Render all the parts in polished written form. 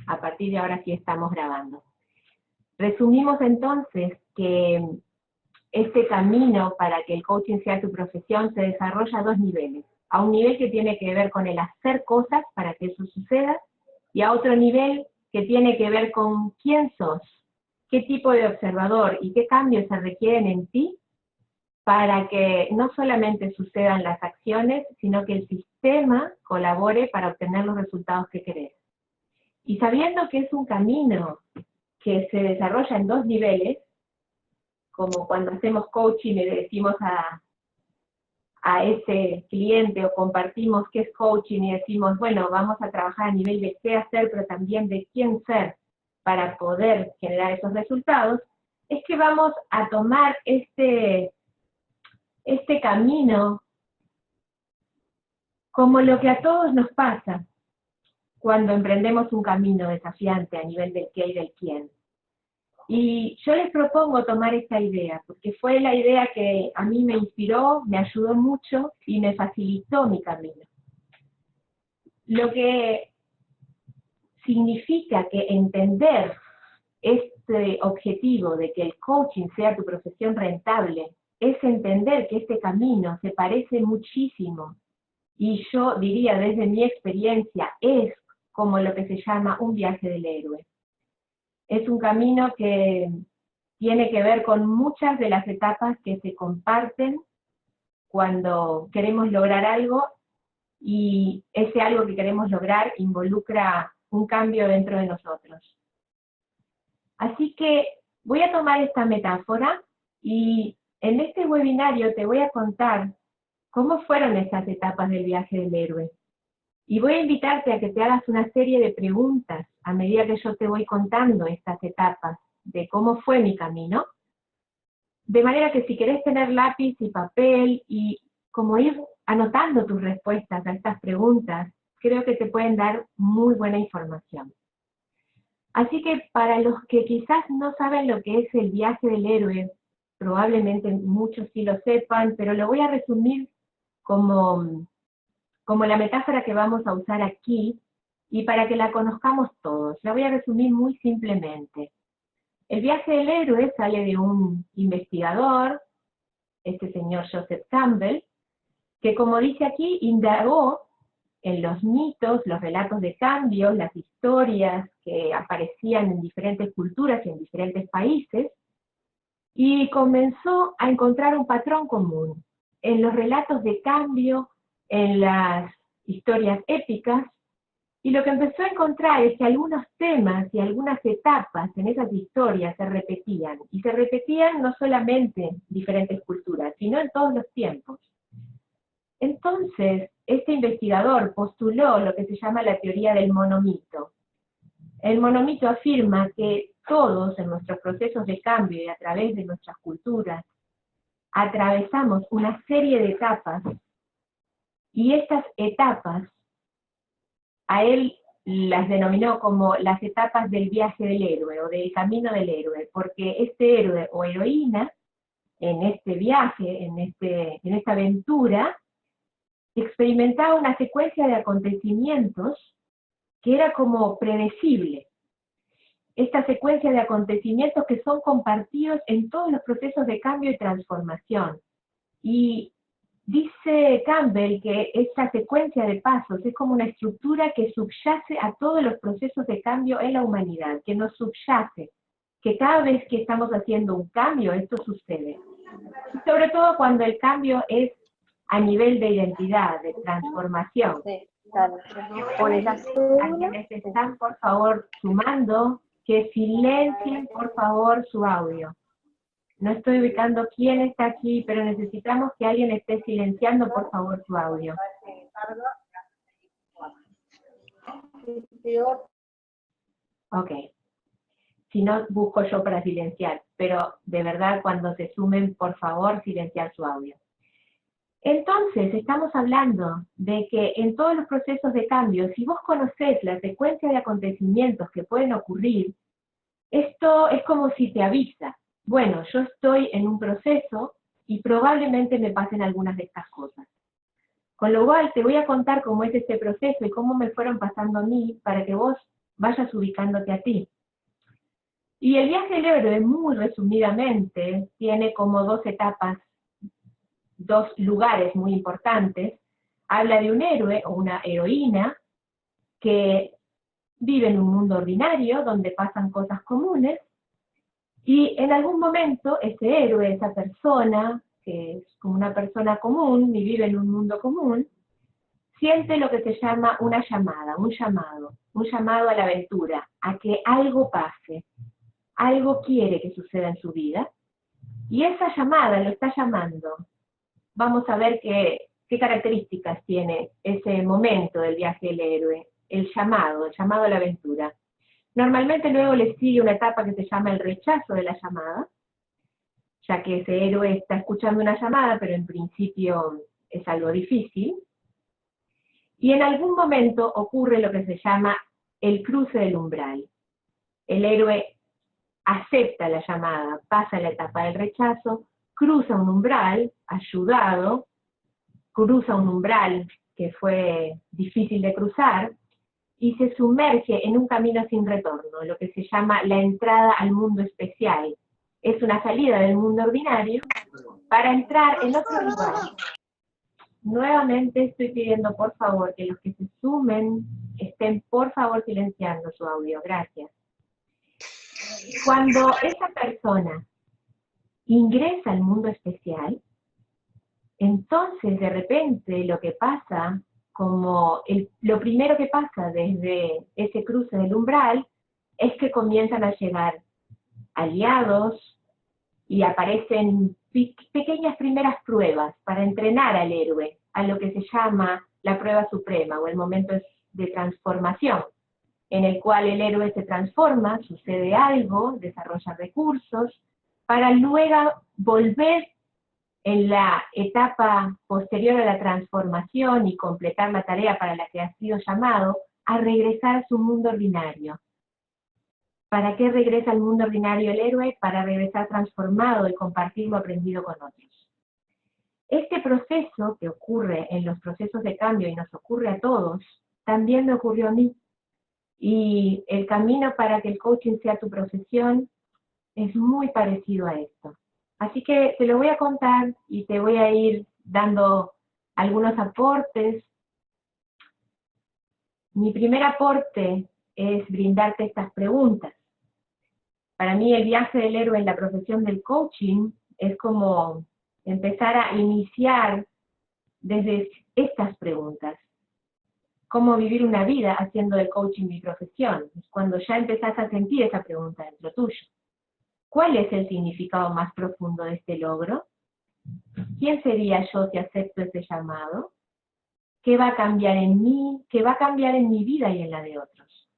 A partir de ahora sí estamos grabando. Resumimos entonces que este camino para que el coaching sea tu profesión se desarrolla a dos niveles. A un nivel que tiene que ver con el hacer cosas para que eso suceda, y a otro nivel que tiene que ver con quién sos, qué tipo de observador y qué cambios se requieren en ti para que no solamente sucedan las acciones, sino que el sistema colabore para obtener los resultados que querés. Y sabiendo que es un camino que se desarrolla en dos niveles, como cuando hacemos coaching y le decimos a ese cliente o compartimos qué es coaching y decimos, bueno, vamos a trabajar a nivel de qué hacer, pero también de quién ser para poder generar esos resultados, es que vamos a tomar este camino como lo que a todos nos pasa cuando emprendemos un camino desafiante a nivel del qué y del quién. Y yo les propongo tomar esta idea, porque fue la idea que a mí me inspiró, me ayudó mucho y me facilitó mi camino. Lo que significa que entender este objetivo de que el coaching sea tu profesión rentable es entender que este camino se parece muchísimo, y yo diría desde mi experiencia, es como lo que se llama un viaje del héroe. Es un camino que tiene que ver con muchas de las etapas que se comparten cuando queremos lograr algo, y ese algo que queremos lograr involucra un cambio dentro de nosotros. Así que voy a tomar esta metáfora y en este webinario te voy a contar cómo fueron esas etapas del viaje del héroe. Y voy a invitarte a que te hagas una serie de preguntas a medida que yo te voy contando estas etapas de cómo fue mi camino, de manera que si querés tener lápiz y papel y como ir anotando tus respuestas a estas preguntas, creo que te pueden dar muy buena información. Así que para los que quizás no saben lo que es el viaje del héroe, probablemente muchos sí lo sepan, pero lo voy a resumir como la metáfora que vamos a usar aquí, y para que la conozcamos todos. La voy a resumir muy simplemente. El viaje del héroe sale de un investigador, este señor Joseph Campbell, que como dice aquí, indagó en los mitos, los relatos de cambio, las historias que aparecían en diferentes culturas y en diferentes países, y comenzó a encontrar un patrón común en los relatos de cambio, en las historias épicas, y lo que empezó a encontrar es que algunos temas y algunas etapas en esas historias se repetían, y se repetían no solamente en diferentes culturas, sino en todos los tiempos. Entonces, este investigador postuló lo que se llama la teoría del monomito. El monomito afirma que todos en nuestros procesos de cambio y a través de nuestras culturas atravesamos una serie de etapas, y estas etapas a él las denominó como las etapas del viaje del héroe o del camino del héroe, porque este héroe o heroína en este viaje, en esta aventura, experimentaba una secuencia de acontecimientos que era como predecible. Esta secuencia de acontecimientos que son compartidos en todos los procesos de cambio y transformación. Y dice Campbell que esta secuencia de pasos es como una estructura que subyace a todos los procesos de cambio en la humanidad, que nos subyace, que cada vez que estamos haciendo un cambio, esto sucede. Y sobre todo cuando el cambio es a nivel de identidad, de transformación. Sí, claro. A quienes están, por favor, sumando, que silencien, por favor, su audio. No estoy ubicando quién está aquí, pero necesitamos que alguien esté silenciando, por favor, su audio. Ok. Si no, busco yo para silenciar, pero de verdad, cuando se sumen, por favor, silenciar su audio. Entonces, estamos hablando de que en todos los procesos de cambio, si vos conocés la secuencia de acontecimientos que pueden ocurrir, esto es como si te avisa. Bueno, yo estoy en un proceso y probablemente me pasen algunas de estas cosas. Con lo cual te voy a contar cómo es este proceso y cómo me fueron pasando a mí para que vos vayas ubicándote a ti. Y el viaje del héroe, muy resumidamente, tiene como dos etapas, dos lugares muy importantes. Habla de un héroe o una heroína que vive en un mundo ordinario donde pasan cosas comunes, y en algún momento ese héroe, esa persona, que es como una persona común y vive en un mundo común, siente lo que se llama una llamada, un llamado a la aventura, a que algo pase, algo quiere que suceda en su vida, y esa llamada lo está llamando. Vamos a ver qué características tiene ese momento del viaje del héroe, el llamado a la aventura. Normalmente luego le sigue una etapa que se llama el rechazo de la llamada, ya que ese héroe está escuchando una llamada, pero en principio es algo difícil. Y en algún momento ocurre lo que se llama el cruce del umbral. El héroe acepta la llamada, pasa la etapa del rechazo, cruza un umbral, ayudado, cruza un umbral que fue difícil de cruzar, y se sumerge en un camino sin retorno, lo que se llama la entrada al mundo especial. Es una salida del mundo ordinario para entrar en otro lugar. Nuevamente estoy pidiendo por favor que los que se sumen estén por favor silenciando su audio, gracias. Cuando esa persona ingresa al mundo especial, entonces de repente lo que pasa, lo primero que pasa desde ese cruce del umbral, es que comienzan a llegar aliados y aparecen pequeñas primeras pruebas para entrenar al héroe, a lo que se llama la prueba suprema o el momento de transformación, en el cual el héroe se transforma, sucede algo, desarrolla recursos, para luego volver en la etapa posterior a la transformación y completar la tarea para la que ha sido llamado, a regresar a su mundo ordinario. ¿Para qué regresa al mundo ordinario el héroe? Para regresar transformado y compartir lo aprendido con otros. Este proceso que ocurre en los procesos de cambio y nos ocurre a todos, también me ocurrió a mí. Y el camino para que el coaching sea tu profesión es muy parecido a esto. Así que te lo voy a contar y te voy a ir dando algunos aportes. Mi primer aporte es brindarte estas preguntas. Para mí el viaje del héroe en la profesión del coaching es como empezar a iniciar desde estas preguntas. ¿Cómo vivir una vida haciendo del coaching mi profesión? Es cuando ya empezás a sentir esa pregunta dentro tuyo. ¿Cuál es el significado más profundo de este logro? ¿Quién sería yo si acepto ese llamado? ¿Qué va a cambiar en mí? ¿Qué va a cambiar en mi vida y en la de otros?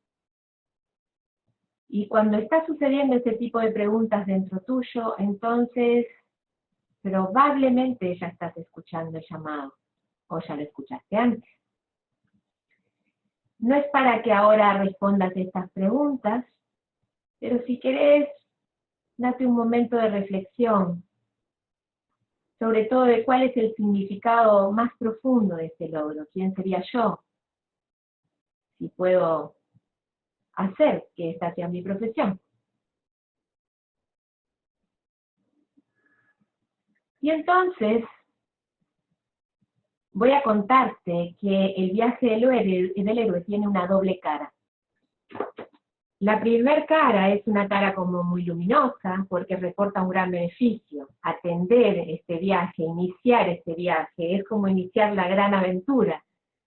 Y cuando está sucediendo este tipo de preguntas dentro tuyo, entonces probablemente ya estás escuchando el llamado, o ya lo escuchaste antes. No es para que ahora respondas estas preguntas, pero si querés, date un momento de reflexión, sobre todo de cuál es el significado más profundo de este logro. ¿Quién sería yo? Si puedo hacer que esta sea mi profesión. Y entonces, voy a contarte que el viaje del héroe tiene una doble cara. La primera cara es una cara como muy luminosa, porque reporta un gran beneficio. Atender este viaje, iniciar este viaje, es como iniciar la gran aventura.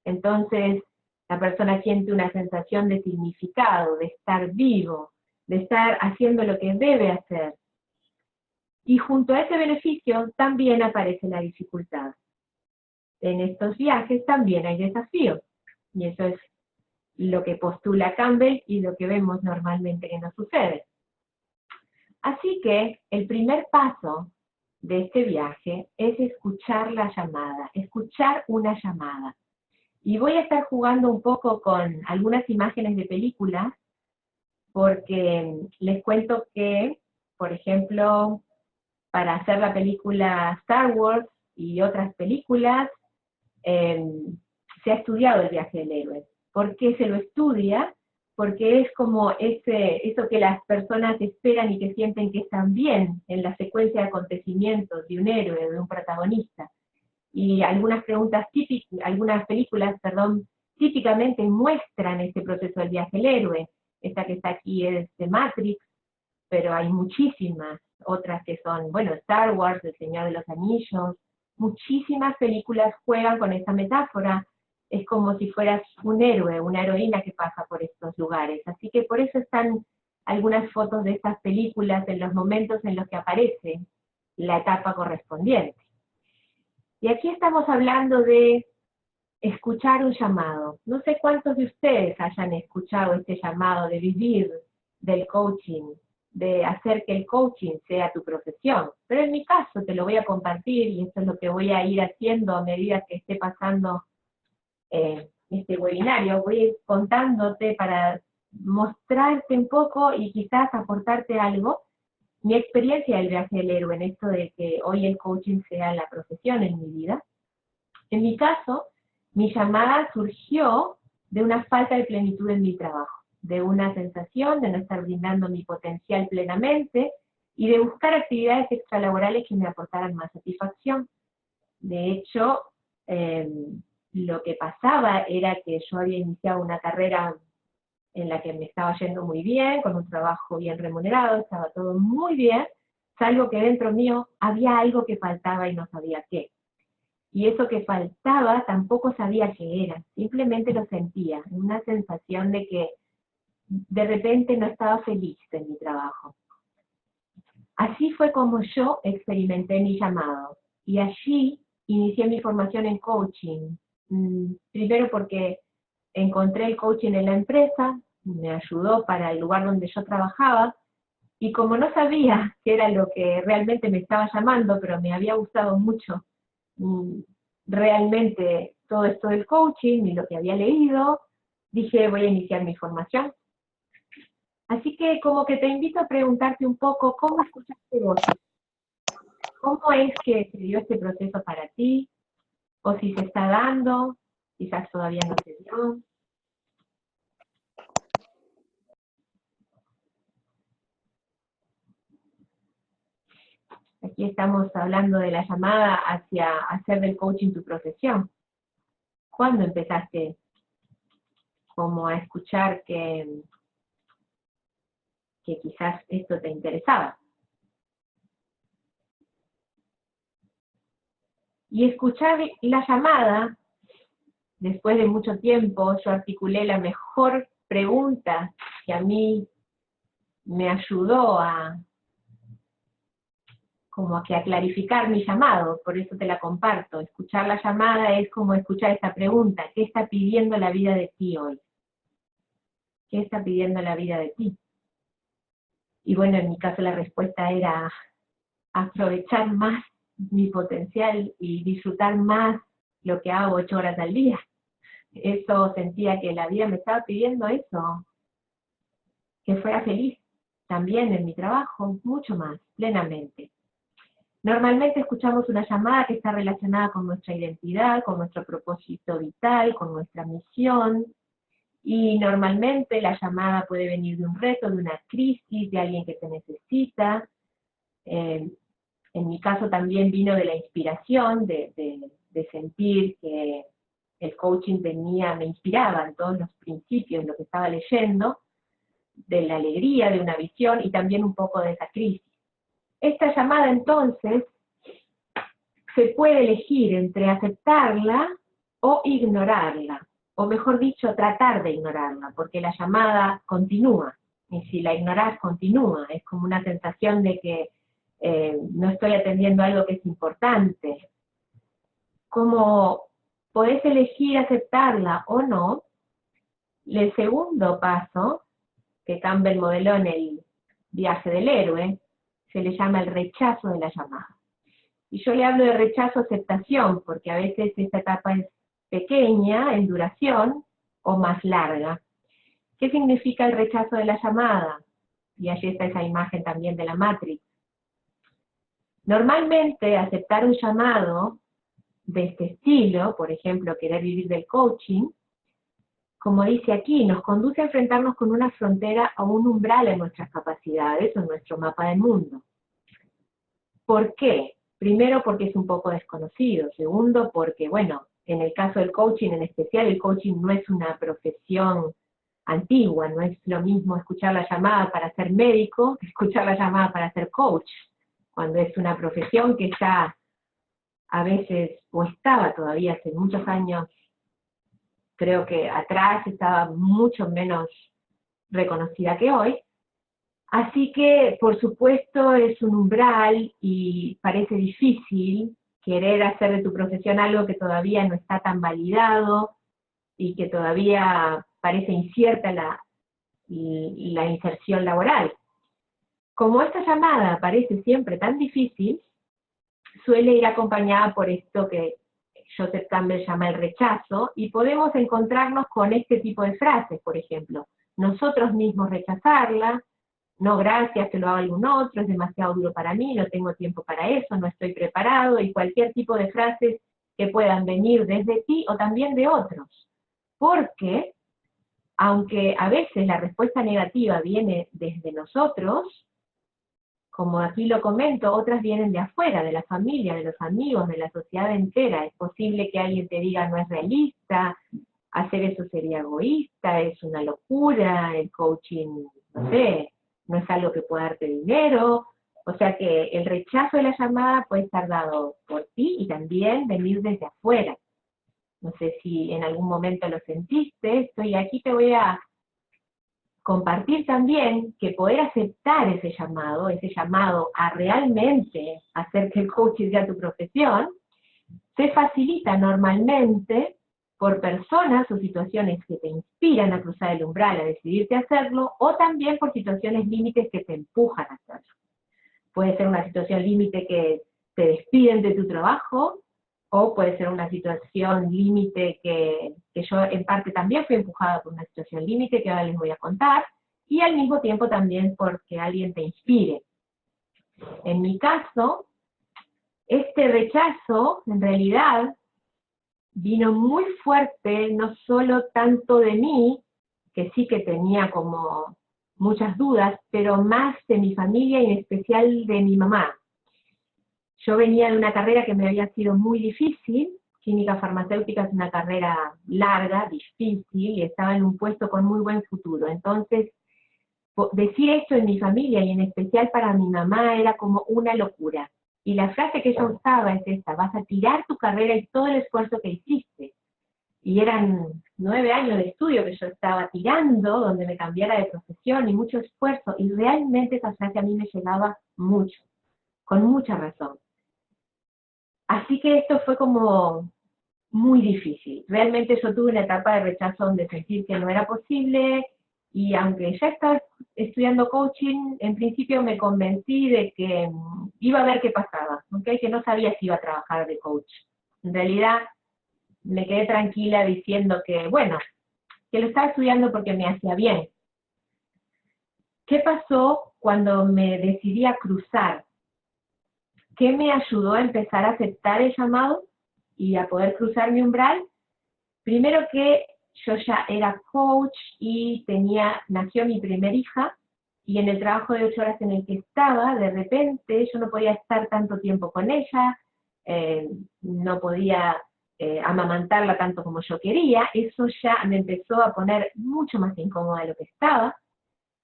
Entonces, la persona siente una sensación de significado, de estar vivo, de estar haciendo lo que debe hacer. Y junto a ese beneficio también aparece la dificultad. En estos viajes también hay desafíos, y eso es lo que postula Campbell y lo que vemos normalmente que nos sucede. Así que el primer paso de este viaje es escuchar la llamada, escuchar una llamada. Y voy a estar jugando un poco con algunas imágenes de películas, porque les cuento que, por ejemplo, para hacer la película Star Wars y otras películas, se ha estudiado el viaje del héroe. ¿Por qué se lo estudia? porque es como eso que las personas esperan y que sienten que están bien en la secuencia de acontecimientos de un héroe, de un protagonista. Y algunas algunas películas, perdón, típicamente muestran este proceso del viaje del héroe. Esta que está aquí es de Matrix, pero hay muchísimas otras que son, bueno, Star Wars, El Señor de los Anillos, muchísimas películas juegan con esa metáfora. Es como si fueras un héroe, una heroína que pasa por estos lugares. Así que por eso están algunas fotos de estas películas en los momentos en los que aparece la etapa correspondiente. Y aquí estamos hablando de escuchar un llamado. No sé cuántos de ustedes hayan escuchado este llamado de vivir del coaching, de hacer que el coaching sea tu profesión. Pero en mi caso te lo voy a compartir y esto es lo que voy a ir haciendo a medida que esté pasando este webinario. Voy a ir contándote para mostrarte un poco y quizás aportarte algo. Mi experiencia del viaje del héroe en esto de que hoy el coaching sea la profesión en mi vida. En mi caso, mi llamada surgió de una falta de plenitud en mi trabajo, de una sensación de no estar brindando mi potencial plenamente y de buscar actividades extralaborales que me aportaran más satisfacción. De hecho, lo que pasaba era que yo había iniciado una carrera en la que me estaba yendo muy bien, con un trabajo bien remunerado, estaba todo muy bien, salvo que dentro mío había algo que faltaba y no sabía qué. Y eso que faltaba tampoco sabía qué era, simplemente lo sentía, una sensación de que de repente no estaba feliz en mi trabajo. Así fue como yo experimenté mi llamado, y allí inicié mi formación en coaching. Primero porque encontré el coaching en la empresa, me ayudó para el lugar donde yo trabajaba, y como no sabía qué era lo que realmente me estaba llamando, pero me había gustado mucho realmente todo esto del coaching y lo que había leído, dije voy a iniciar mi formación. Así que como que te invito a preguntarte un poco, ¿cómo escuchaste vos? ¿Cómo es que se dio este proceso para ti? ¿O si se está dando? Quizás todavía no se dio. Aquí estamos hablando de la llamada hacia hacer del coaching tu profesión. ¿Cuándo empezaste como a escuchar que quizás esto te interesaba? Y escuchar la llamada, después de mucho tiempo, yo articulé la mejor pregunta que a mí me ayudó como a clarificar mi llamado, por eso te la comparto. Escuchar la llamada es como escuchar esta pregunta: ¿qué está pidiendo la vida de ti hoy? ¿Qué está pidiendo la vida de ti? Y bueno, en mi caso la respuesta era aprovechar más mi potencial y disfrutar más lo que hago 8 horas al día. Eso sentía que la vida me estaba pidiendo eso, que fuera feliz también en mi trabajo, mucho más, plenamente. Normalmente escuchamos una llamada que está relacionada con nuestra identidad, con nuestro propósito vital, con nuestra misión, y normalmente la llamada puede venir de un reto, de una crisis, de alguien que te necesita. En mi caso también vino de la inspiración, de sentir que el coaching me inspiraba en todos los principios, lo que estaba leyendo, de la alegría, de una visión y también un poco de esa crisis. Esta llamada entonces se puede elegir entre aceptarla o ignorarla, o mejor dicho, tratar de ignorarla, porque la llamada continúa, y si la ignorás continúa, es como una sensación de que no estoy atendiendo algo que es importante. Como podés elegir aceptarla o no, el segundo paso, que Campbell modeló en el viaje del héroe, se le llama el rechazo de la llamada. Y yo le hablo de rechazo-aceptación, porque a veces esta etapa es pequeña en duración o más larga. ¿Qué significa el rechazo de la llamada? Y allí está esa imagen también de la Matrix. Normalmente aceptar un llamado de este estilo, por ejemplo, querer vivir del coaching, como dice aquí, nos conduce a enfrentarnos con una frontera o un umbral en nuestras capacidades o en nuestro mapa del mundo. ¿Por qué? Primero, porque es un poco desconocido. Segundo, porque, bueno, en el caso del coaching en especial, el coaching no es una profesión antigua, no es lo mismo escuchar la llamada para ser médico que escuchar la llamada para ser coach, cuando es una profesión que está a veces, o estaba todavía hace muchos años, creo que atrás estaba mucho menos reconocida que hoy. Así que, por supuesto, es un umbral y parece difícil querer hacer de tu profesión algo que todavía no está tan validado y que todavía parece incierta la inserción laboral. Como esta llamada parece siempre tan difícil, suele ir acompañada por esto que Joseph Campbell llama el rechazo, y podemos encontrarnos con este tipo de frases, por ejemplo, nosotros mismos rechazarla, no gracias, que lo haga algún otro, es demasiado duro para mí, no tengo tiempo para eso, no estoy preparado, y cualquier tipo de frases que puedan venir desde ti o también de otros. Porque, aunque a veces la respuesta negativa viene desde nosotros, como aquí lo comento, otras vienen de afuera, de la familia, de los amigos, de la sociedad entera. Es posible que alguien te diga no es realista, hacer eso sería egoísta, es una locura, el coaching, no sé, no es algo que pueda darte dinero. O sea que el rechazo de la llamada puede estar dado por ti y también venir desde afuera. No sé si en algún momento lo sentiste, estoy aquí, te voy a compartir también que poder aceptar ese llamado a realmente hacer que el coaching sea tu profesión, se facilita normalmente por personas o situaciones que te inspiran a cruzar el umbral, a decidirte a hacerlo, o también por situaciones límites que te empujan a hacerlo. Puede ser una situación límite que te despiden de tu trabajo, o puede ser una situación límite que yo en parte también fui empujada por una situación límite que ahora les voy a contar, y al mismo tiempo también porque alguien te inspire. En mi caso, este rechazo en realidad vino muy fuerte, no solo tanto de mí, que sí que tenía como muchas dudas, pero más de mi familia y en especial de mi mamá. Yo venía de una carrera que me había sido muy difícil, química farmacéutica es una carrera larga, difícil, y estaba en un puesto con muy buen futuro. Entonces, decir esto en mi familia y en especial para mi mamá era como una locura. Y la frase que ella usaba es esta: vas a tirar tu carrera y todo el esfuerzo que hiciste. Y eran 9 años de estudio que yo estaba tirando, donde me cambiara de profesión y mucho esfuerzo, y realmente esa frase a mí me llegaba mucho, con mucha razón. Así que esto fue como muy difícil. Realmente yo tuve una etapa de rechazo donde sentir que no era posible, y aunque ya estaba estudiando coaching, en principio me convencí de que iba a ver qué pasaba, ¿okay? Que no sabía si iba a trabajar de coach. En realidad me quedé tranquila diciendo que, bueno, que lo estaba estudiando porque me hacía bien. ¿Qué pasó cuando me decidí a cruzar? ¿Qué me ayudó a empezar a aceptar el llamado y a poder cruzar mi umbral? Primero que yo ya era coach y nació mi primer hija, y en el trabajo de 8 horas en el que estaba, de repente yo no podía estar tanto tiempo con ella, no podía amamantarla tanto como yo quería. Eso ya me empezó a poner mucho más incómoda de lo que estaba.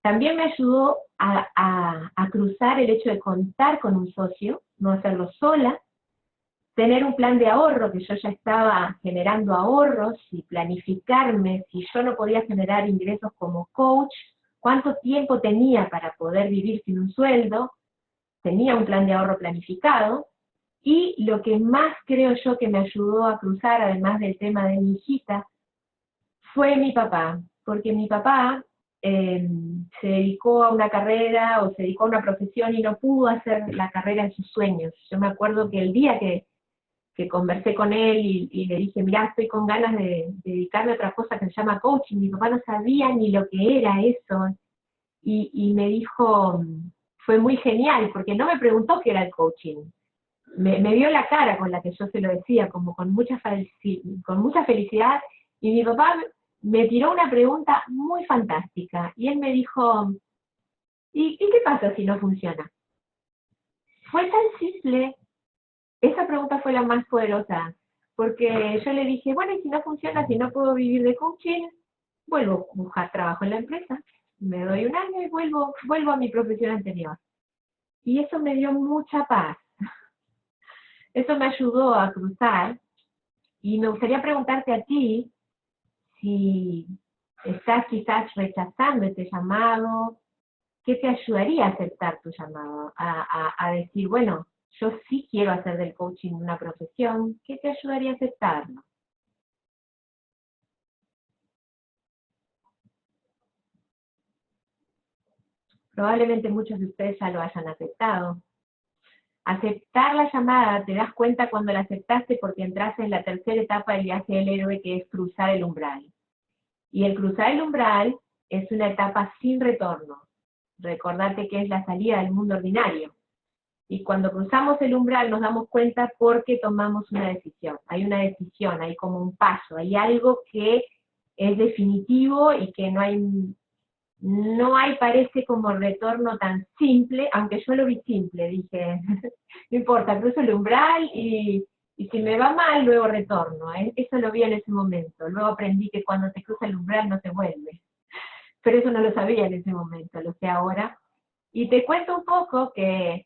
También me ayudó a cruzar el hecho de contar con un socio, no hacerlo sola, tener un plan de ahorro, que yo ya estaba generando ahorros, y planificarme si yo no podía generar ingresos como coach, cuánto tiempo tenía para poder vivir sin un sueldo. Tenía un plan de ahorro planificado. Y lo que más creo yo que me ayudó a cruzar, además del tema de mi hijita, fue mi papá, porque mi papá se dedicó a una carrera, o se dedicó a una profesión, y no pudo hacer la carrera en sus sueños. Yo me acuerdo que el día que conversé con él y le dije, mirá, estoy con ganas de dedicarme a otra cosa que se llama coaching, mi papá no sabía ni lo que era eso, y me dijo, fue muy genial, porque no me preguntó qué era el coaching, me vio la cara con la que yo se lo decía, como con mucha felicidad, y mi papá me tiró una pregunta muy fantástica, y él me dijo, ¿y qué pasa si no funciona? Fue tan simple, esa pregunta fue la más poderosa, porque yo le dije, bueno, y si no funciona, si no puedo vivir de coaching, vuelvo a buscar trabajo en la empresa, me doy un año y vuelvo a mi profesión anterior. Y eso me dio mucha paz. Eso me ayudó a cruzar, y me gustaría preguntarte a ti si estás quizás rechazando este llamado, ¿qué te ayudaría a aceptar tu llamado? A decir, bueno, yo sí quiero hacer del coaching una profesión, ¿qué te ayudaría a aceptarlo? Probablemente muchos de ustedes ya lo hayan aceptado. Aceptar la llamada, te das cuenta cuando la aceptaste porque entraste en la tercera etapa del viaje del héroe, que es cruzar el umbral. Y el cruzar el umbral es una etapa sin retorno. Recordate que es la salida del mundo ordinario. Y cuando cruzamos el umbral nos damos cuenta porque tomamos una decisión. Hay una decisión, hay como un paso, hay algo que es definitivo y que no hay parece como retorno tan simple, aunque yo lo vi simple, dije, no importa, cruzo el umbral y si me va mal, luego retorno. Eso lo vi en ese momento. Luego aprendí que cuando te cruza el umbral no se vuelve. Pero eso no lo sabía en ese momento, lo sé ahora. Y te cuento un poco que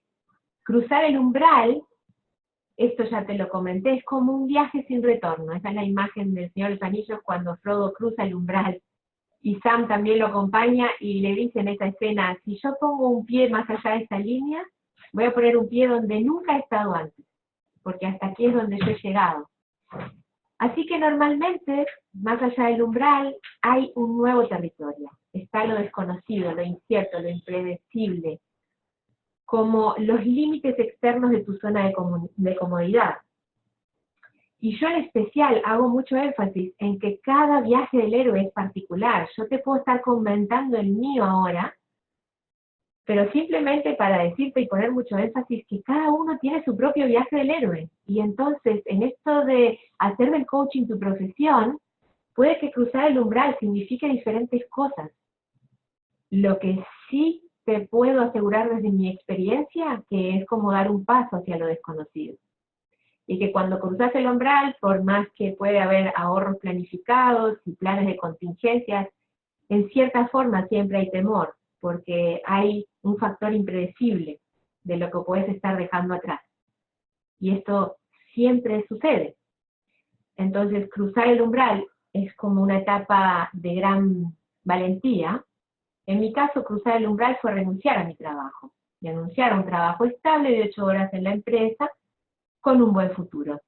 cruzar el umbral, esto ya te lo comenté, es como un viaje sin retorno. Esa es la imagen del Señor de los Anillos cuando Frodo cruza el umbral. Y Sam también lo acompaña y le dice en esa escena, si yo pongo un pie más allá de esta línea, voy a poner un pie donde nunca he estado antes, porque hasta aquí es donde yo he llegado. Así que normalmente, más allá del umbral, hay un nuevo territorio. Está lo desconocido, lo incierto, lo impredecible, como los límites externos de tu zona de comodidad. Y yo en especial hago mucho énfasis en que cada viaje del héroe es particular. Yo te puedo estar comentando el mío ahora, pero simplemente para decirte y poner mucho énfasis que cada uno tiene su propio viaje del héroe. Y entonces, en esto de hacer del coaching tu profesión, puede que cruzar el umbral signifique diferentes cosas. Lo que sí te puedo asegurar desde mi experiencia, que es como dar un paso hacia lo desconocido. Y que cuando cruzas el umbral, por más que puede haber ahorros planificados y planes de contingencias, en cierta forma siempre hay temor, porque hay un factor impredecible de lo que puedes estar dejando atrás. Y esto siempre sucede. Entonces, cruzar el umbral es como una etapa de gran valentía. En mi caso, cruzar el umbral fue renunciar a mi trabajo. Renunciar a un trabajo estable de 8 horas en la empresa con un buen futuro.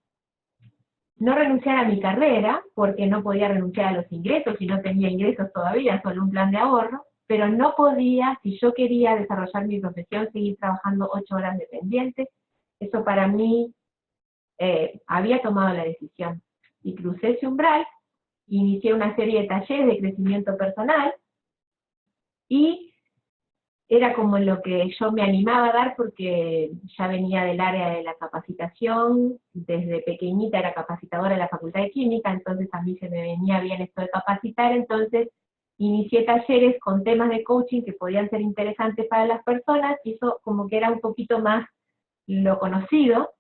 No renunciar a mi carrera, porque no podía renunciar a los ingresos y no tenía ingresos todavía, solo un plan de ahorro, pero no podía, si yo quería desarrollar mi profesión, seguir trabajando 8 horas dependientes. Eso para mí, había tomado la decisión. Y crucé ese umbral, inicié una serie de talleres de crecimiento personal, y era como lo que yo me animaba a dar porque ya venía del área de la capacitación, desde pequeñita era capacitadora en la Facultad de Química, entonces a mí se me venía bien esto de capacitar, entonces inicié talleres con temas de coaching que podían ser interesantes para las personas, y eso como que era un poquito más lo conocido,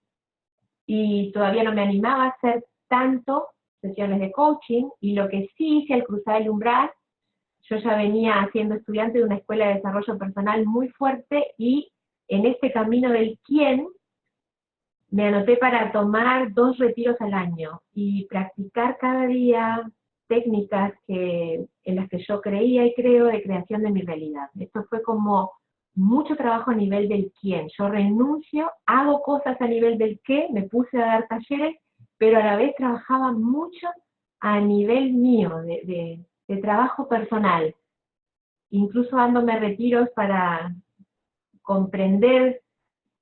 y todavía no me animaba a hacer tanto sesiones de coaching, y lo que sí hice al cruzar el umbral, yo ya venía siendo estudiante de una escuela de desarrollo personal muy fuerte, y en este camino del quién me anoté para tomar 2 retiros al año y practicar cada día técnicas en las que yo creía y creo de creación de mi realidad. Esto fue como mucho trabajo a nivel del quién. Yo renuncio, hago cosas a nivel del qué, me puse a dar talleres, pero a la vez trabajaba mucho a nivel mío, de trabajo personal, incluso dándome retiros para comprender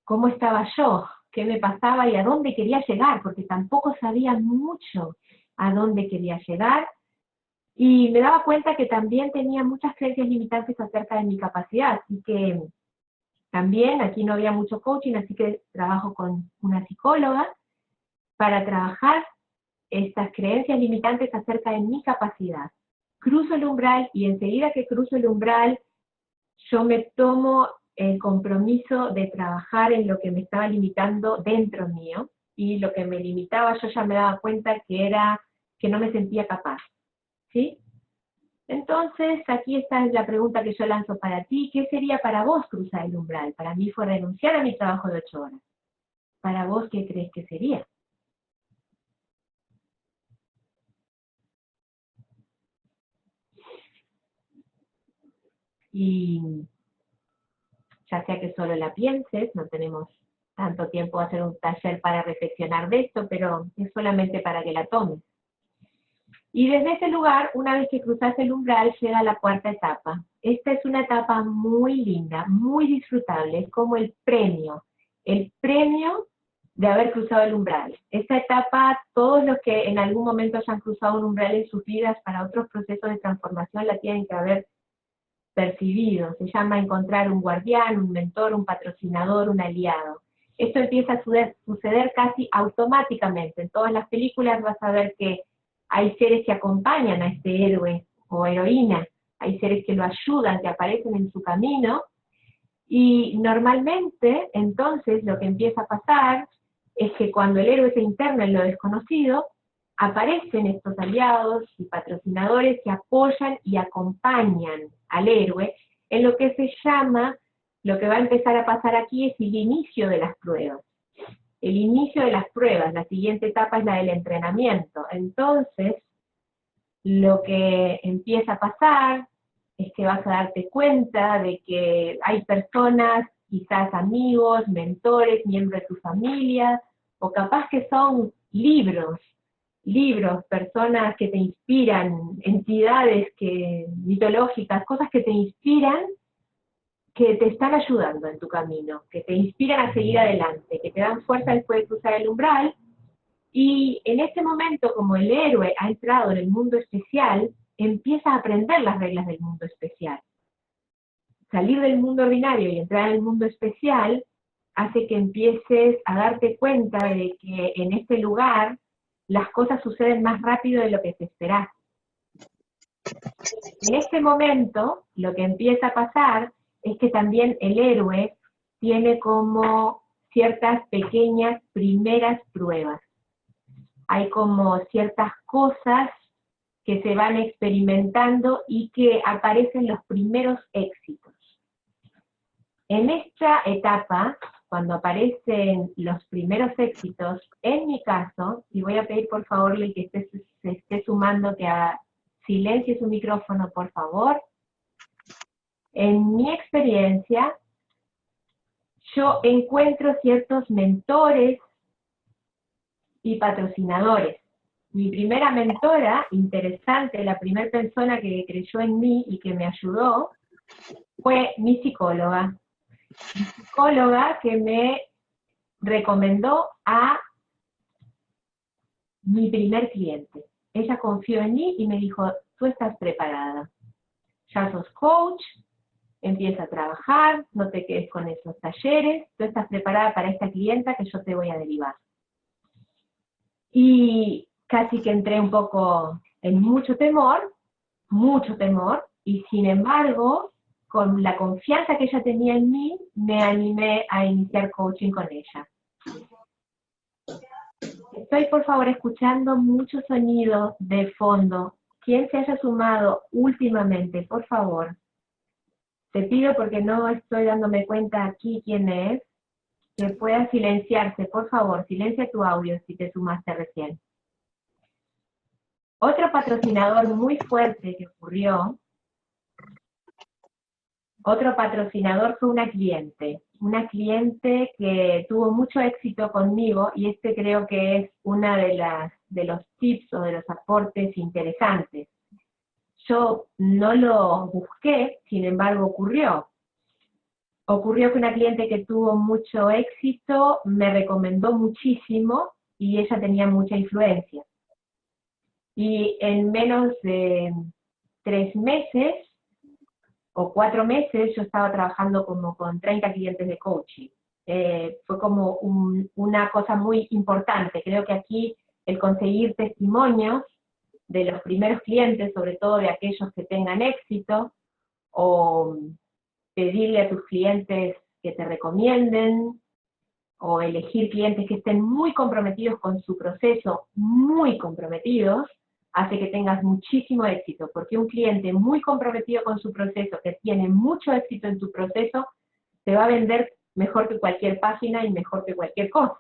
cómo estaba yo, qué me pasaba y a dónde quería llegar, porque tampoco sabía mucho a dónde quería llegar, y me daba cuenta que también tenía muchas creencias limitantes acerca de mi capacidad, y que también aquí no había mucho coaching, así que trabajo con una psicóloga para trabajar estas creencias limitantes acerca de mi capacidad. cruzo el umbral y enseguida que cruzo el umbral, yo me tomo el compromiso de trabajar en lo que me estaba limitando dentro mío, y lo que me limitaba yo ya me daba cuenta que era que no me sentía capaz, ¿sí? Entonces, aquí está la pregunta que yo lanzo para ti: ¿qué sería para vos cruzar el umbral? Para mí fue renunciar a mi trabajo de 8 horas. ¿Para vos qué crees que sería? Y ya sea que solo la pienses, no tenemos tanto tiempo de hacer un taller para reflexionar de esto, pero es solamente para que la tomes. Y desde ese lugar, una vez que cruzas el umbral, llega la cuarta etapa. Esta es una etapa muy linda, muy disfrutable, es como el premio de haber cruzado el umbral. Esta etapa, todos los que en algún momento hayan cruzado un umbral en sus vidas para otros procesos de transformación la tienen que haber percibido. Se llama encontrar un guardián, un mentor, un patrocinador, un aliado. Esto empieza a suceder casi automáticamente. En todas las películas vas a ver que hay seres que acompañan a este héroe o heroína, hay seres que lo ayudan, que aparecen en su camino, y normalmente entonces lo que empieza a pasar es que cuando el héroe se interna en lo desconocido, aparecen estos aliados y patrocinadores que apoyan y acompañan al héroe en lo que se llama, lo que va a empezar a pasar aquí es el inicio de las pruebas. El inicio de las pruebas, la siguiente etapa es la del entrenamiento. Entonces, lo que empieza a pasar es que vas a darte cuenta de que hay personas, quizás amigos, mentores, miembros de tu familia, o capaz que son libros, personas que te inspiran, entidades mitológicas, cosas que te inspiran, que te están ayudando en tu camino, que te inspiran a seguir adelante, que te dan fuerza después de cruzar el umbral. Y en este momento, como el héroe ha entrado en el mundo especial, empieza a aprender las reglas del mundo especial. Salir del mundo ordinario y entrar en el mundo especial hace que empieces a darte cuenta de que en este lugar las cosas suceden más rápido de lo que te esperás. En este momento, lo que empieza a pasar es que también el héroe tiene como ciertas pequeñas primeras pruebas. Hay como ciertas cosas que se van experimentando y que aparecen los primeros éxitos. En esta etapa, cuando aparecen los primeros éxitos, en mi caso, y voy a pedir por favor el que se esté sumando que silencie su micrófono, por favor. En mi experiencia, yo encuentro ciertos mentores y patrocinadores. Mi primera mentora, interesante, la primera persona que creyó en mí y que me ayudó, fue mi psicóloga. Mi psicóloga que me recomendó a mi primer cliente. Ella confió en mí y me dijo: tú estás preparada, ya sos coach, empieza a trabajar, no te quedes con esos talleres, tú estás preparada para esta clienta que yo te voy a derivar. Y casi que entré un poco en mucho temor, y sin embargo, con la confianza que ella tenía en mí, me animé a iniciar coaching con ella. Estoy, por favor, escuchando muchos sonidos de fondo. Quien se haya sumado últimamente, por favor, te pido, porque no estoy dándome cuenta aquí quién es, que pueda silenciarse, por favor, silencia tu audio si te sumaste recién. Otro patrocinador muy fuerte que ocurrió, fue una cliente que tuvo mucho éxito conmigo, y este creo que es una de los tips o de los aportes interesantes. Yo no lo busqué, sin embargo ocurrió. Ocurrió que una cliente que tuvo mucho éxito me recomendó muchísimo y ella tenía mucha influencia. Y en menos de 3 meses o 4 meses yo estaba trabajando como con 30 clientes de coaching. Fue como una cosa muy importante. Creo que aquí el conseguir testimonios de los primeros clientes, sobre todo de aquellos que tengan éxito, o pedirle a tus clientes que te recomienden, o elegir clientes que estén muy comprometidos con su proceso, muy comprometidos, hace que tengas muchísimo éxito, porque un cliente muy comprometido con su proceso, que tiene mucho éxito en tu proceso, te va a vender mejor que cualquier página y mejor que cualquier cosa.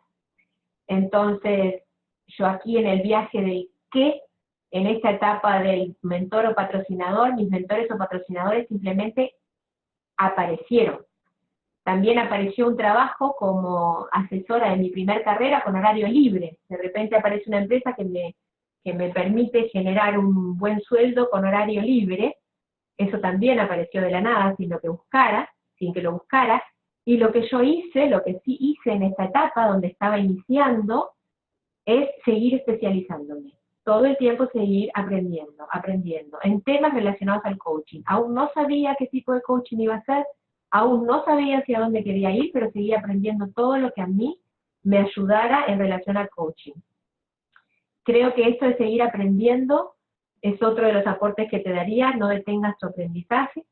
Entonces, yo aquí en el viaje del qué, en esta etapa del mentor o patrocinador, mis mentores o patrocinadores simplemente aparecieron. También apareció un trabajo como asesora de mi primer carrera con horario libre. De repente aparece una empresa que me permite generar un buen sueldo con horario libre. Eso también apareció de la nada, sin que lo buscara. Y lo que yo hice, lo que sí hice en esta etapa donde estaba iniciando, es seguir especializándome. Todo el tiempo seguir aprendiendo, en temas relacionados al coaching. Aún no sabía qué tipo de coaching iba a hacer, aún no sabía hacia dónde quería ir, pero seguía aprendiendo todo lo que a mí me ayudara en relación al coaching. Creo que esto de seguir aprendiendo es otro de los aportes que te daría. No detengas tu aprendizaje.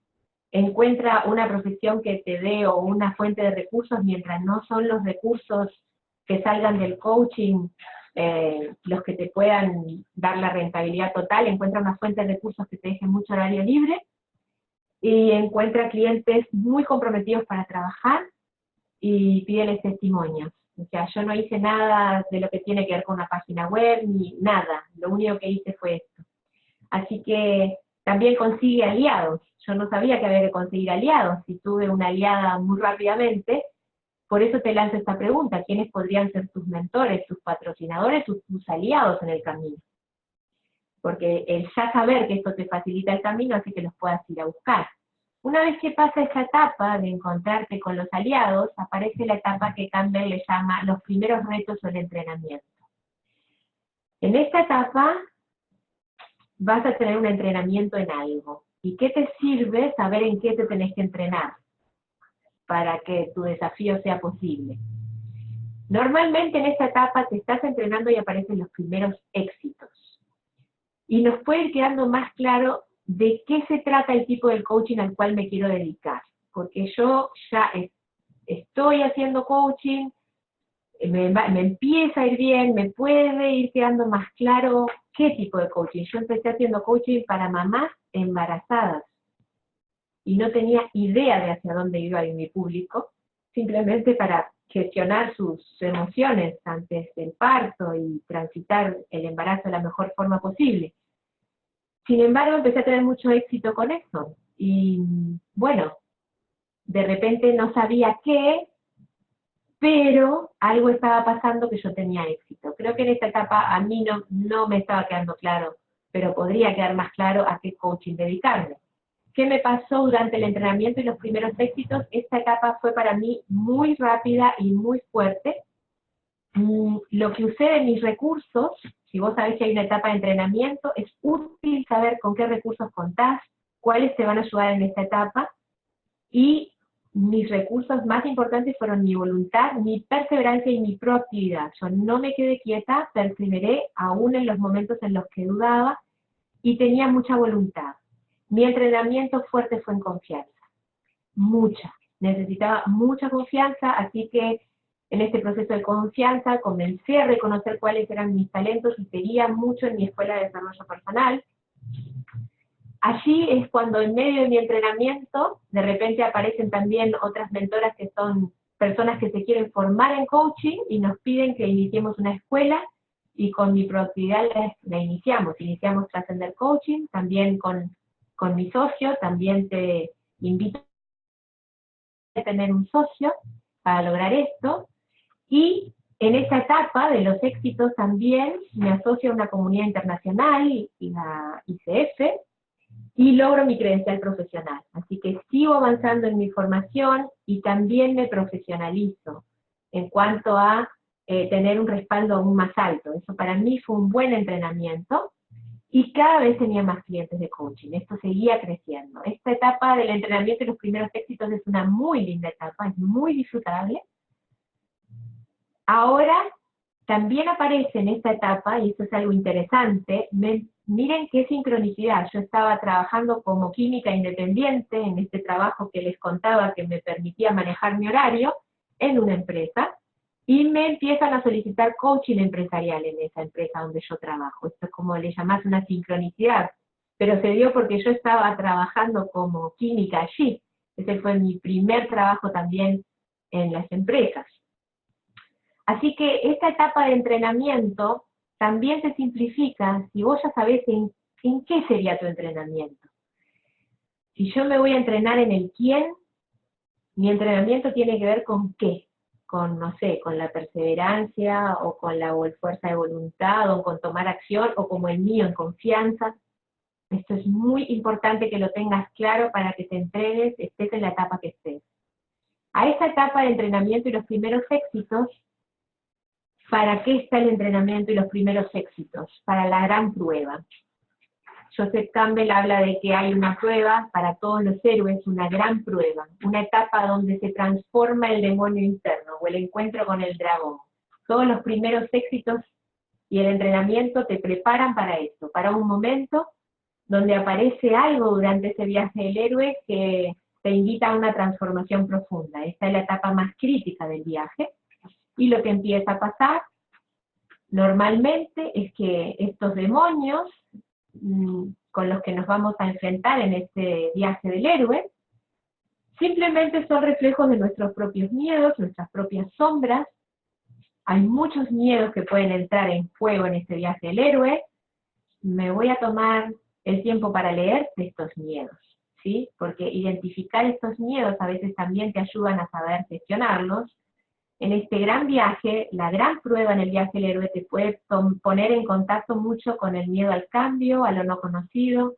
Encuentra una profesión que te dé o una fuente de recursos, mientras no son los recursos que salgan del coaching los que te puedan dar la rentabilidad total. Encuentra una fuente de recursos que te deje mucho horario libre y encuentra clientes muy comprometidos para trabajar y pídeles testimonios. O sea, yo no hice nada de lo que tiene que ver con una página web, ni nada. Lo único que hice fue esto. Así que también consigue aliados. Yo no sabía que había que conseguir aliados, y tuve una aliada muy rápidamente. Por eso te lanzo esta pregunta: ¿quiénes podrían ser tus mentores, tus patrocinadores, tus aliados en el camino? Porque el ya saber que esto te facilita el camino hace que los puedas ir a buscar. Una vez que pasa esa etapa de encontrarte con los aliados, aparece la etapa que Campbell le llama los primeros retos o el entrenamiento. En esta etapa vas a tener un entrenamiento en algo. ¿Y qué te sirve saber en qué te tenés que entrenar para que tu desafío sea posible? Normalmente en esta etapa te estás entrenando y aparecen los primeros éxitos. Y nos puede ir quedando más claro de qué se trata el tipo de coaching al cual me quiero dedicar. Porque yo ya estoy haciendo coaching, me empieza a ir bien, me puede ir quedando más claro qué tipo de coaching. Yo empecé haciendo coaching para mamás embarazadas y no tenía idea de hacia dónde iba mi público, simplemente para gestionar sus emociones antes del parto y transitar el embarazo de la mejor forma posible. Sin embargo, empecé a tener mucho éxito con eso. Y bueno, de repente no sabía qué, pero algo estaba pasando que yo tenía éxito. Creo que en esta etapa a mí no me estaba quedando claro, pero podría quedar más claro a qué coaching dedicarme. ¿Qué me pasó durante el entrenamiento y los primeros éxitos? Esta etapa fue para mí muy rápida y muy fuerte. Lo que usé de mis recursos, si vos sabés que hay una etapa de entrenamiento, es útil saber con qué recursos contás, cuáles te van a ayudar en esta etapa, y mis recursos más importantes fueron mi voluntad, mi perseverancia y mi proactividad. Yo no me quedé quieta, perseveré aún en los momentos en los que dudaba y tenía mucha voluntad. Mi entrenamiento fuerte fue en confianza, mucha. Necesitaba mucha confianza, así que en este proceso de confianza comencé a reconocer cuáles eran mis talentos y seguía mucho en mi escuela de desarrollo personal. Allí es cuando en medio de mi entrenamiento, de repente aparecen también otras mentoras que son personas que se quieren formar en coaching y nos piden que iniciemos una escuela, y con mi proactividad la iniciamos Trascender Coaching, también con mi socio. También te invito a tener un socio para lograr esto. Y en esta etapa de los éxitos también me asocio a una comunidad internacional y la ICF, y logro mi credencial profesional. Así que sigo avanzando en mi formación y también me profesionalizo en cuanto a tener un respaldo aún más alto. Eso para mí fue un buen entrenamiento y cada vez tenía más clientes de coaching. Esto seguía creciendo. Esta etapa del entrenamiento y los primeros éxitos es una muy linda etapa, es muy disfrutable. Ahora también aparece en esta etapa, y esto es algo interesante, miren qué sincronicidad. Yo estaba trabajando como química independiente en este trabajo que les contaba que me permitía manejar mi horario en una empresa, y me empiezan a solicitar coaching empresarial en esa empresa donde yo trabajo. Esto es como le llamás una sincronicidad, pero se dio porque yo estaba trabajando como química allí. Ese fue mi primer trabajo también en las empresas. Así que esta etapa de entrenamiento también se simplifica si vos ya sabés en qué sería tu entrenamiento. Si yo me voy a entrenar en el quién, mi entrenamiento tiene que ver con qué. Con, no sé, con la perseverancia, o con la fuerza de voluntad, o con tomar acción, o como el mío, en confianza. Esto es muy importante que lo tengas claro para que te entrenes, estés en la etapa que estés. A esa etapa de entrenamiento y los primeros éxitos, ¿para qué está el entrenamiento y los primeros éxitos? Para la gran prueba. Joseph Campbell habla de que hay una prueba para todos los héroes, una gran prueba, una etapa donde se transforma el demonio interno o el encuentro con el dragón. Todos los primeros éxitos y el entrenamiento te preparan para esto, para un momento donde aparece algo durante ese viaje del héroe que te invita a una transformación profunda. Esta es la etapa más crítica del viaje, y lo que empieza a pasar normalmente es que estos demonios con los que nos vamos a enfrentar en este viaje del héroe, simplemente son reflejos de nuestros propios miedos, nuestras propias sombras. Hay muchos miedos que pueden entrar en juego en este viaje del héroe. Me voy a tomar el tiempo para leerte estos miedos, ¿sí? Porque identificar estos miedos a veces también te ayudan a saber gestionarlos. En este gran viaje, la gran prueba en el viaje del héroe te puede poner en contacto mucho con el miedo al cambio, a lo no conocido,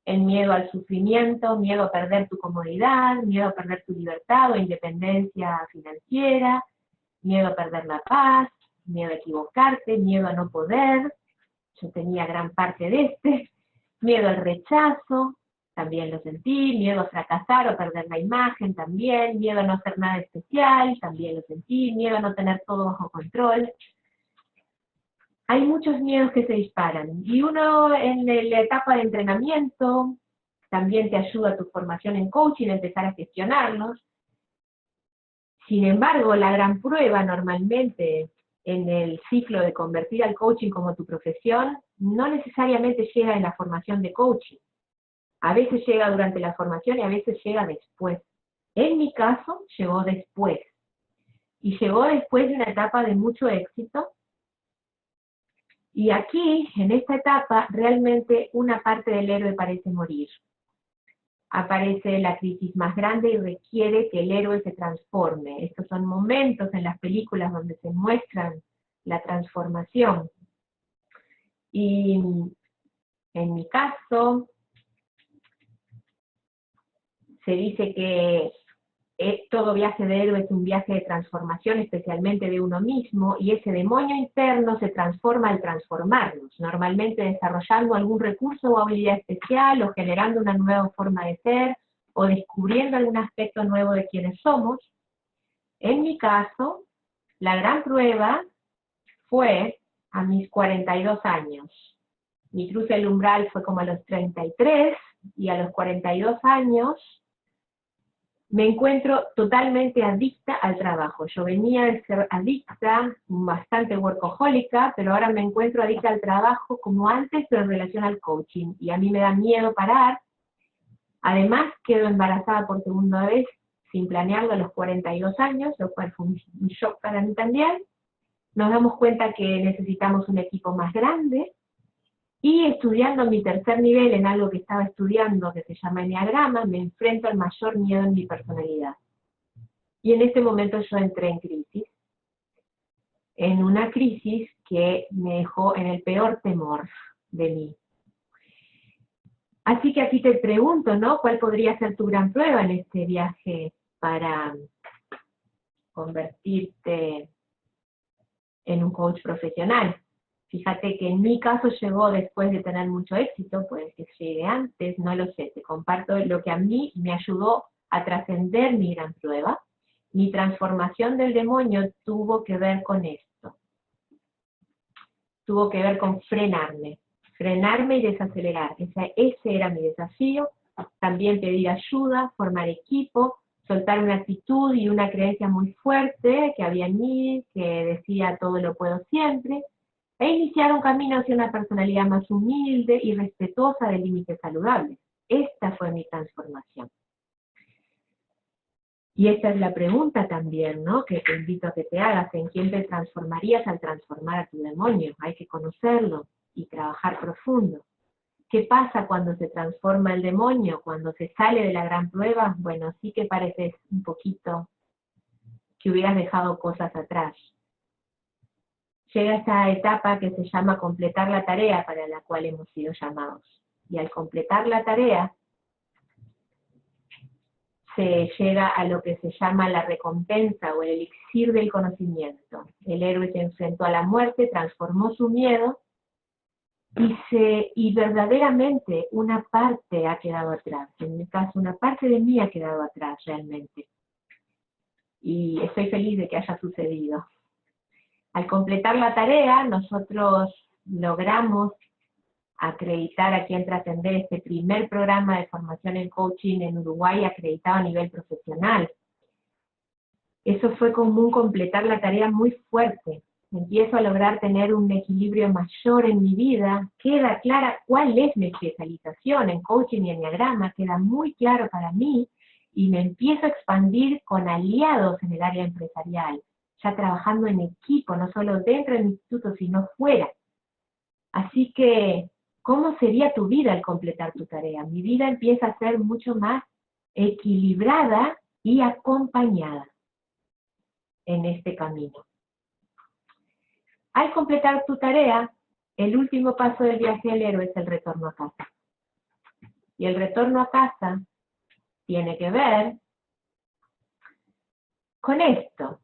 el miedo al sufrimiento, miedo a perder tu comodidad, miedo a perder tu libertad o independencia financiera, miedo a perder la paz, miedo a equivocarte, miedo a no poder. Yo tenía gran parte de miedo al rechazo, también lo sentí, miedo a fracasar o perder la imagen también, miedo a no hacer nada especial, también lo sentí, miedo a no tener todo bajo control. Hay muchos miedos que se disparan, y uno en la etapa de entrenamiento también te ayuda a tu formación en coaching, a empezar a gestionarlos. Sin embargo, la gran prueba normalmente en el ciclo de convertir al coaching como tu profesión, no necesariamente llega en la formación de coaching. A veces llega durante la formación y a veces llega después. En mi caso, llegó después. Y llegó después de una etapa de mucho éxito. Y aquí, en esta etapa, realmente una parte del héroe parece morir. Aparece la crisis más grande y requiere que el héroe se transforme. Estos son momentos en las películas donde se muestran la transformación. Y en mi caso, se dice que todo viaje de héroe es un viaje de transformación, especialmente de uno mismo, y ese demonio interno se transforma al transformarnos, normalmente desarrollando algún recurso o habilidad especial, o generando una nueva forma de ser, o descubriendo algún aspecto nuevo de quienes somos. En mi caso, la gran prueba fue a mis 42 años. Mi cruce del umbral fue como a los 33, y a los 42 años me encuentro totalmente adicta al trabajo. Yo venía de ser adicta, bastante workahólica, pero ahora me encuentro adicta al trabajo como antes, pero en relación al coaching. Y a mí me da miedo parar. Además, quedo embarazada por segunda vez, sin planearlo, a los 42 años, lo cual fue un shock para mí también. Nos damos cuenta que necesitamos un equipo más grande. Y estudiando mi tercer nivel en algo que estaba estudiando, que se llama Enneagrama, me enfrento al mayor miedo en mi personalidad. Y en ese momento yo entré en crisis. En una crisis que me dejó en el peor temor de mí. Así que aquí te pregunto, ¿no? ¿Cuál podría ser tu gran prueba en este viaje para convertirte en un coach profesional? Fíjate que en mi caso llegó después de tener mucho éxito, puede que llegue antes, no lo sé. Te comparto lo que a mí me ayudó a trascender mi gran prueba. Mi transformación del demonio tuvo que ver con esto. tuvo que ver con frenarme y desacelerar. Ese era mi desafío. También pedir ayuda, formar equipo, soltar una actitud y una creencia muy fuerte que había en mí, que decía todo lo puedo siempre, e iniciar un camino hacia una personalidad más humilde y respetuosa de límites saludables. Esta fue mi transformación. Y esta es la pregunta también, ¿no?, que te invito a que te hagas. ¿En quién te transformarías al transformar a tu demonio? Hay que conocerlo y trabajar profundo. ¿Qué pasa cuando se transforma el demonio? Cuando se sale de la gran prueba, bueno, sí que pareces un poquito que hubieras dejado cosas atrás. Llega esa etapa que se llama completar la tarea para la cual hemos sido llamados. Y al completar la tarea, se llega a lo que se llama la recompensa o el elixir del conocimiento. El héroe se enfrentó a la muerte, transformó su miedo, y verdaderamente una parte ha quedado atrás. En mi caso, una parte de mí ha quedado atrás realmente. Y estoy feliz de que haya sucedido. Al completar la tarea, nosotros logramos acreditar aquí en Trascender este primer programa de formación en coaching en Uruguay acreditado a nivel profesional. Eso fue como un completar la tarea muy fuerte. Empiezo a lograr tener un equilibrio mayor en mi vida, queda clara cuál es mi especialización en coaching y enneagrama, queda muy claro para mí, y me empiezo a expandir con aliados en el área empresarial, ya trabajando en equipo, no solo dentro del instituto, sino fuera. Así que, ¿cómo sería tu vida al completar tu tarea? Mi vida empieza a ser mucho más equilibrada y acompañada en este camino. Al completar tu tarea, el último paso del viaje del héroe es el retorno a casa. Y el retorno a casa tiene que ver con esto,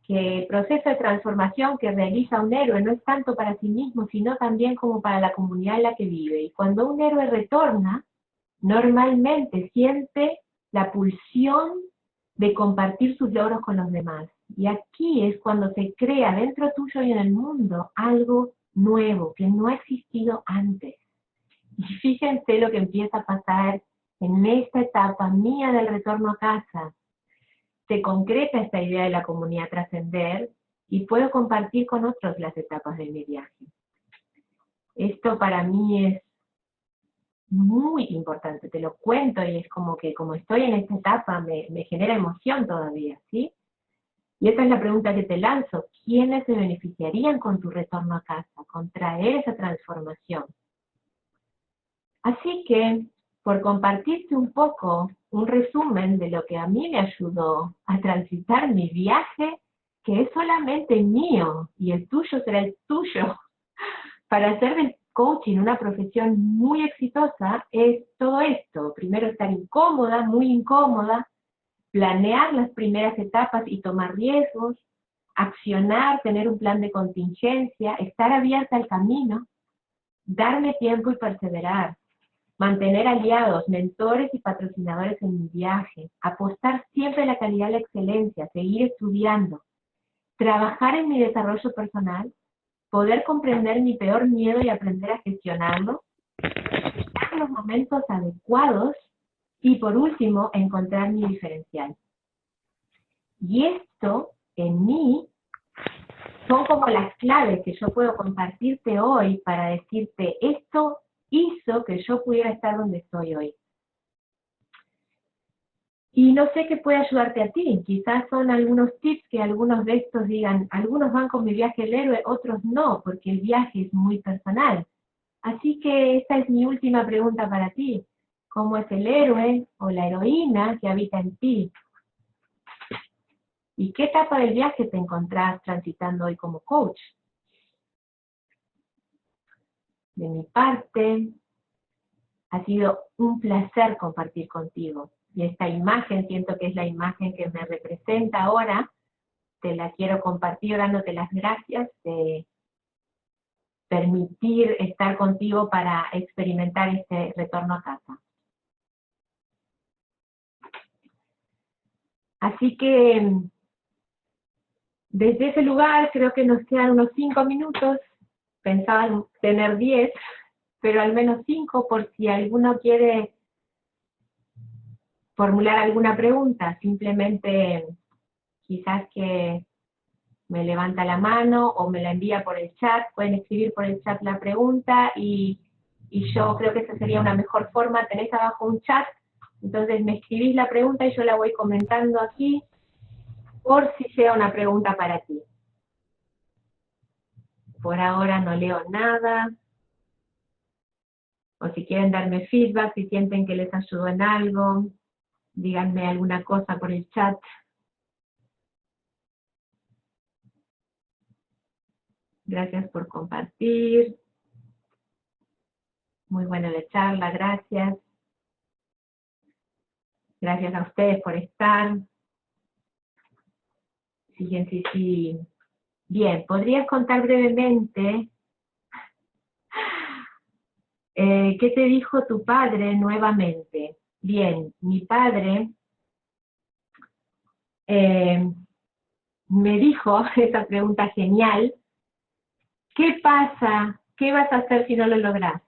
que el proceso de transformación que realiza un héroe no es tanto para sí mismo, sino también como para la comunidad en la que vive. Y cuando un héroe retorna, normalmente siente la pulsión de compartir sus logros con los demás. Y aquí es cuando se crea dentro tuyo y en el mundo algo nuevo, que no ha existido antes. Y fíjense lo que empieza a pasar en esta etapa mía del retorno a casa. Se concreta esta idea de la comunidad Trascender y puedo compartir con otros las etapas de mi viaje. Esto para mí es muy importante, te lo cuento y es como que como estoy en esta etapa me genera emoción todavía, ¿sí? Y esta es la pregunta que te lanzo: ¿quiénes se beneficiarían con tu retorno a casa, con traer esa transformación? Así que, por compartirte un poco, un resumen de lo que a mí me ayudó a transitar mi viaje, que es solamente mío, y el tuyo será el tuyo, para hacer del coaching una profesión muy exitosa, es todo esto. Primero, estar incómoda, muy incómoda, planear las primeras etapas y tomar riesgos, accionar, tener un plan de contingencia, estar abierta al camino, darme tiempo y perseverar, mantener aliados, mentores y patrocinadores en mi viaje, apostar siempre en la calidad y la excelencia, seguir estudiando, trabajar en mi desarrollo personal, poder comprender mi peor miedo y aprender a gestionarlo, buscar los momentos adecuados y, por último, encontrar mi diferencial. Y esto, en mí, son como las claves que yo puedo compartirte hoy para decirte: esto hizo que yo pudiera estar donde estoy hoy. Y no sé qué puede ayudarte a ti. Quizás son algunos tips que algunos de estos digan: algunos van con mi viaje del héroe, otros no, porque el viaje es muy personal. Así que esta es mi última pregunta para ti: ¿cómo es el héroe o la heroína que habita en ti? ¿Y qué etapa del viaje te encontrás transitando hoy como coach? De mi parte, ha sido un placer compartir contigo. Y esta imagen, siento que es la imagen que me representa ahora, te la quiero compartir dándote las gracias de permitir estar contigo para experimentar este retorno a casa. Así que, desde ese lugar, creo que nos quedan unos 5 minutos, pensaba en tener 10, pero al menos 5 por si alguno quiere formular alguna pregunta, simplemente quizás que me levanta la mano o me la envía por el chat, pueden escribir por el chat la pregunta y yo creo que esa sería una mejor forma. Tenés abajo un chat, entonces me escribís la pregunta y yo la voy comentando aquí por si sea una pregunta para ti. Por ahora no leo nada. O si quieren darme feedback, si sienten que les ayudó en algo, díganme alguna cosa por el chat. Gracias por compartir. Muy buena la charla, gracias. Gracias a ustedes por estar. Sí. Bien, ¿podrías contar brevemente qué te dijo tu padre nuevamente? Bien, mi padre me dijo esa pregunta genial. ¿Qué pasa? ¿Qué vas a hacer si no lo lográs?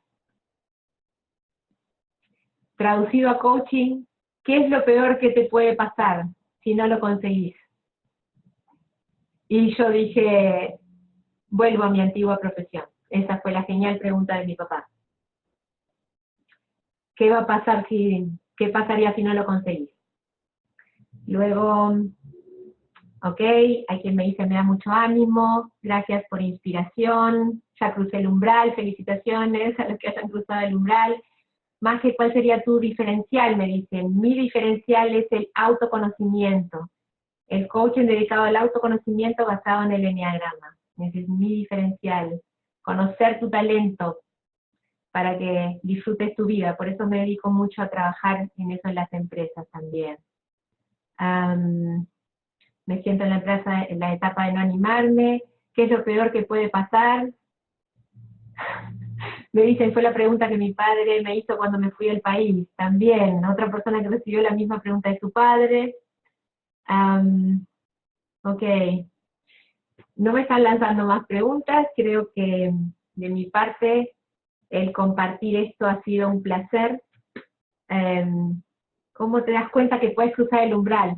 Traducido a coaching, ¿qué es lo peor que te puede pasar si no lo conseguís? Y yo dije, vuelvo a mi antigua profesión. Esa fue la genial pregunta de mi papá. ¿Qué va a pasar qué pasaría si no lo conseguís? Luego, ok, hay quien me dice, me da mucho ánimo, gracias por inspiración, ya crucé el umbral, felicitaciones a los que hayan cruzado el umbral. Más que cuál sería tu diferencial, me dicen, mi diferencial es el autoconocimiento. El coaching dedicado al autoconocimiento basado en el enneagrama. Ese es mi diferencial. Conocer tu talento para que disfrutes tu vida. Por eso me dedico mucho a trabajar en eso en las empresas también. Me siento en la etapa de no animarme. ¿Qué es lo peor que puede pasar? Me dicen, fue la pregunta que mi padre me hizo cuando me fui del país. También, otra persona que recibió la misma pregunta de su padre. Ok. No me están lanzando más preguntas, creo que de mi parte el compartir esto ha sido un placer. ¿Cómo te das cuenta que puedes cruzar el umbral?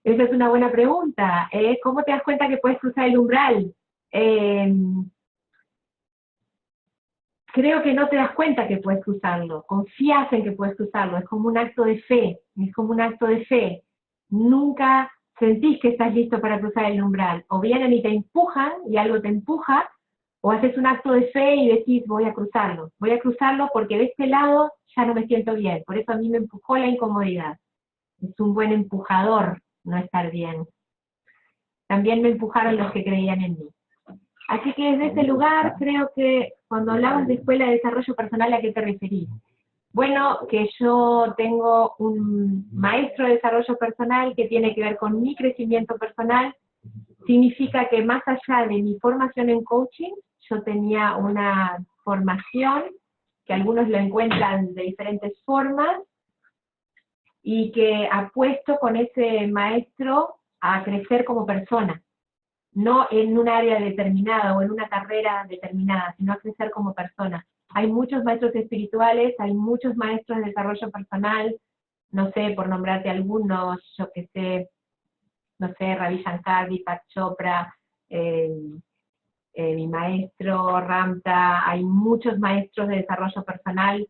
Esa es una buena pregunta. ¿Cómo te das cuenta que puedes cruzar el umbral? Creo que no te das cuenta que puedes cruzarlo, confías en que puedes cruzarlo, es como un acto de fe, Nunca sentís que estás listo para cruzar el umbral, o vienen y te empujan, y algo te empuja, o haces un acto de fe y decís, voy a cruzarlo porque de este lado ya no me siento bien, por eso a mí me empujó la incomodidad. Es un buen empujador no estar bien. También me empujaron los que creían en mí. Así que desde ese lugar creo que cuando hablamos de escuela de desarrollo personal, ¿a qué te referís? Bueno, que yo tengo un maestro de desarrollo personal que tiene que ver con mi crecimiento personal, significa que más allá de mi formación en coaching, yo tenía una formación que algunos lo encuentran de diferentes formas y que apuesto con ese maestro a crecer como persona. No en un área determinada o en una carrera determinada, sino a crecer como persona. Hay muchos maestros espirituales, hay muchos maestros de desarrollo personal, no sé, por nombrarte algunos, yo que sé, no sé, Ravi Shankar, Deepak Chopra, mi maestro Ramta, hay muchos maestros de desarrollo personal,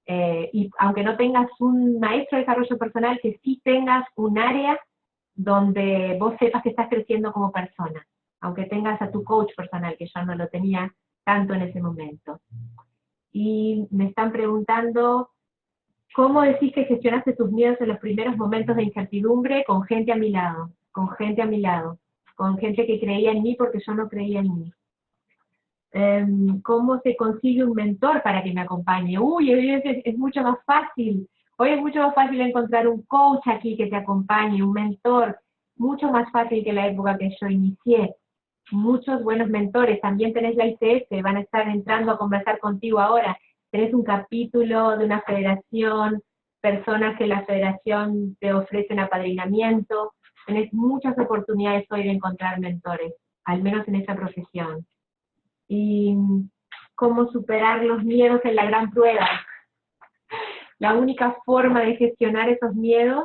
y aunque no tengas un maestro de desarrollo personal, que sí tengas un área donde vos sepas que estás creciendo como persona, aunque tengas a tu coach personal, que yo no lo tenía tanto en ese momento. Y me están preguntando, ¿cómo decís que gestionaste tus miedos en los primeros momentos de incertidumbre con gente a mi lado? Con gente que creía en mí porque yo no creía en mí. ¿Cómo se consigue un mentor para que me acompañe? Uy, es mucho más fácil. Hoy es mucho más fácil encontrar un coach aquí que te acompañe, un mentor, mucho más fácil que la época que yo inicié. Muchos buenos mentores, también tenés la ICF, van a estar entrando a conversar contigo ahora. Tenés un capítulo de una federación, personas que la federación te ofrecen apadrinamiento. Tenés muchas oportunidades hoy de encontrar mentores, al menos en esa profesión. y cómo superar los miedos en la gran prueba. La única forma de gestionar esos miedos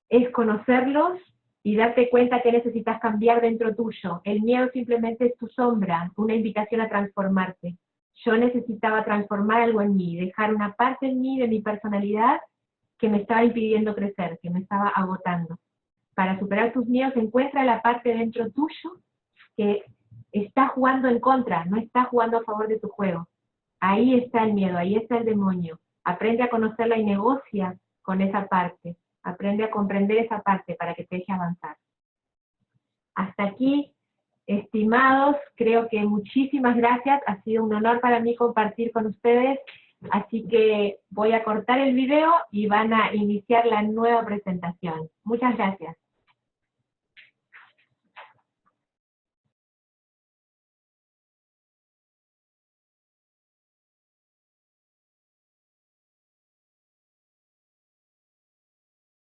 es conocerlos y darte cuenta que necesitas cambiar dentro tuyo. El miedo simplemente es tu sombra, una invitación a transformarte. Yo necesitaba transformar algo en mí, dejar una parte en mí, de mi personalidad, que me estaba impidiendo crecer, que me estaba agotando. Para superar tus miedos, encuentra la parte dentro tuyo que está jugando en contra, no está jugando a favor de tu juego. Ahí está el miedo, ahí está el demonio. Aprende a conocerla y negocia con esa parte. Aprende a comprender esa parte para que te deje avanzar. Hasta aquí, estimados, creo que muchísimas gracias. Ha sido un honor para mí compartir con ustedes. Así que voy a cortar el video y van a iniciar la nueva presentación. Muchas gracias.